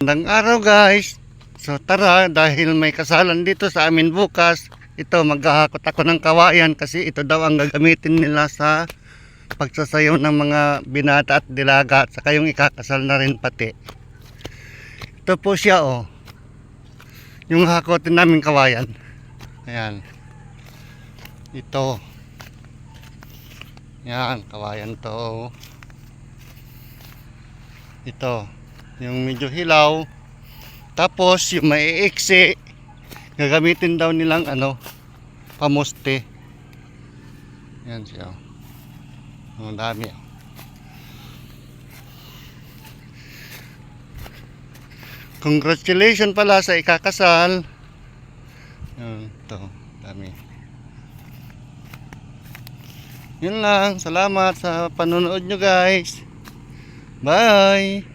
Magandang araw guys. So tara, dahil may kasalan dito sa amin bukas, ito maghahakot ako ng kawayan kasi ito daw ang gagamitin nila sa pagsasayaw ng mga binata at dilaga at saka yung ikakasal na rin pati. Ito po siya oh. Yung hakotin namin kawayan. Ayan. Ito. Yan, kawayan to. Ito. Yung medyo hilaw. Tapos yung maiiksi gagamitin daw nilang pamuste. Yan siya. Ang dami. Congratulations pala sa ikakasal. Yan, ito, dami. Yun lang. Salamat sa panonood nyo guys. Bye.